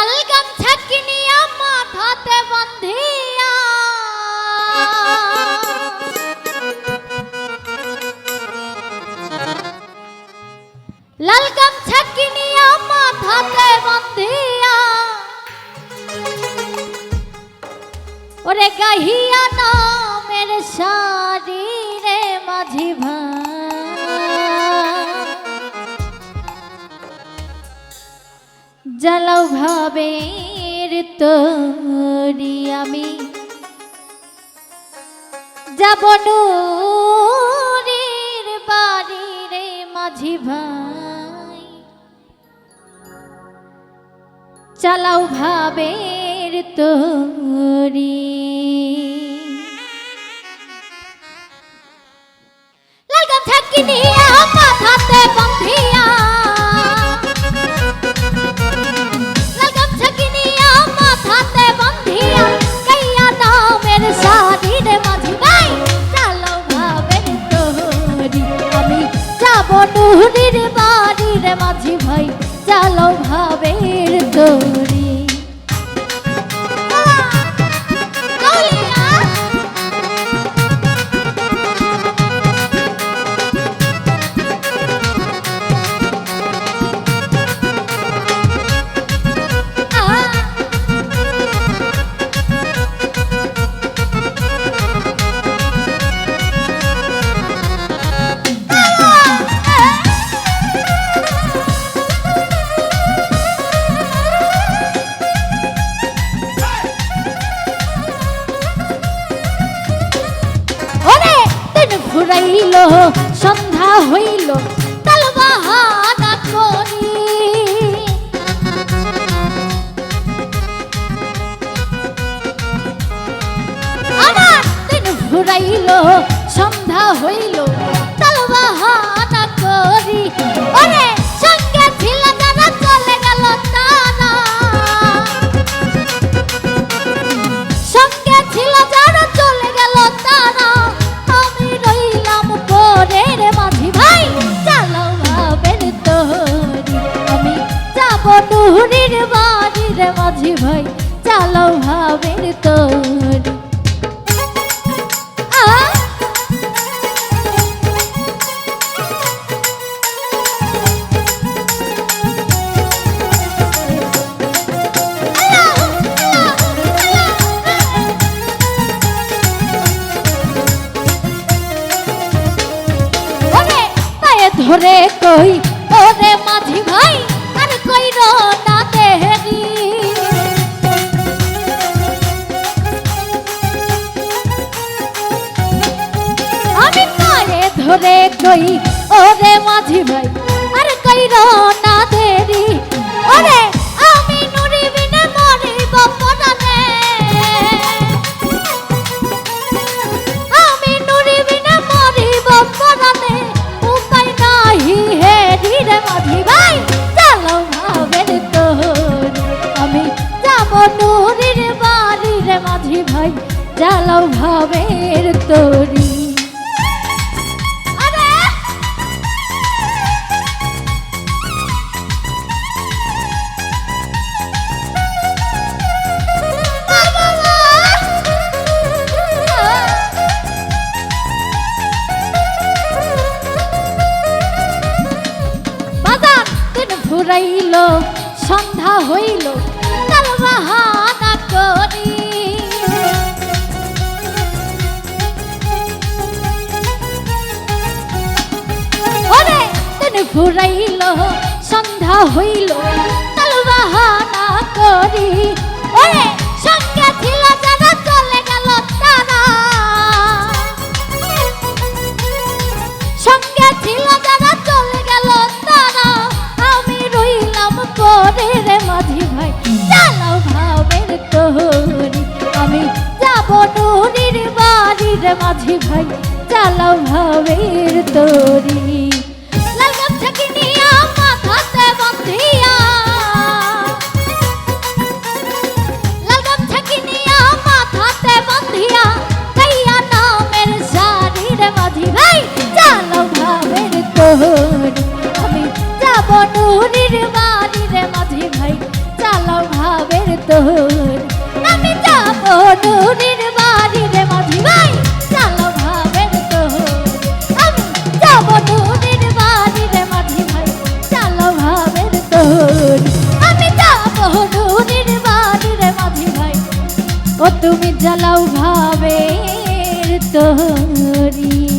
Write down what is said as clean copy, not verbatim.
লাল গামছা কিনিয়া মাথাতে বাঁধিয়া লাল গামছা কিনিয়া মাথাতে বাঁধিয়া ওরে গাহিয়া নামের সারি রে মাঝি জ্বালাও ভাবের তরি আমি যাব নুরির বাড়ি রে মাঝি ভাই চালাও ভাবের তরি লাল গামছা কিনিয়া মাথাতে বাঁধিয়া নুরির বাড়ির মাঝি ভাই চালো ভাবের তরি ঘুরাইল সন্ধ্যা হইল তাল বাহানা করি আমার দিন ঘুরাইল সন্ধ্যা হইল তাল বাহানা করি ওরে সঙ্গে ছিল যারা চলে গেল তারা সঙ্গে ছিল যারা চলে গেল তারা নুরির বাড়ির মাঝি ভাই চালাও ভাবের তরি ধরে কই ওরে মাঝি ভাই আর কইর না দেরি আমি পায়ে ধরে কই ওরে মাঝি ভাই আর কইর না দেরি ওরে আমি নুরি বিনে মরিব পরানে আমি নুরি বিনে মরিব পরানে মাঝি ভাই চালো ভাবের তরি আমি যাব নুরির বাড়ির মাঝি ভাই চালো ভাবের তরি ঘুরাইল সন্ধ্যা হইল তাল বাহানা করি ওরে দিন ঘুরাইল সন্ধ্যা হইল তাল বাহানা করি ওরে সঙ্গে ছিল যারা চলে গেল তারা সঙ্গে ছিল যারা চলে গেল তারা রে মাঝি ভাই চালাও ভাবের তরি আমি যাব নুরির বাড়ির মাঝি ভাই চালাও ভাবের তরি লাল গামছা কিনিয়া মাথাতে বাঁধিয়া লাল গামছা কিনিয়া মাথাতে বাঁধিয়া গাইয়া নামের সারি রে মাঝি ভাই চালাও ভাবের তরি আমি যাব নুরির বাড়ির মাঝি ভাই চালাও ভাই ও তুমি জ্বালাও ভাবের তরি।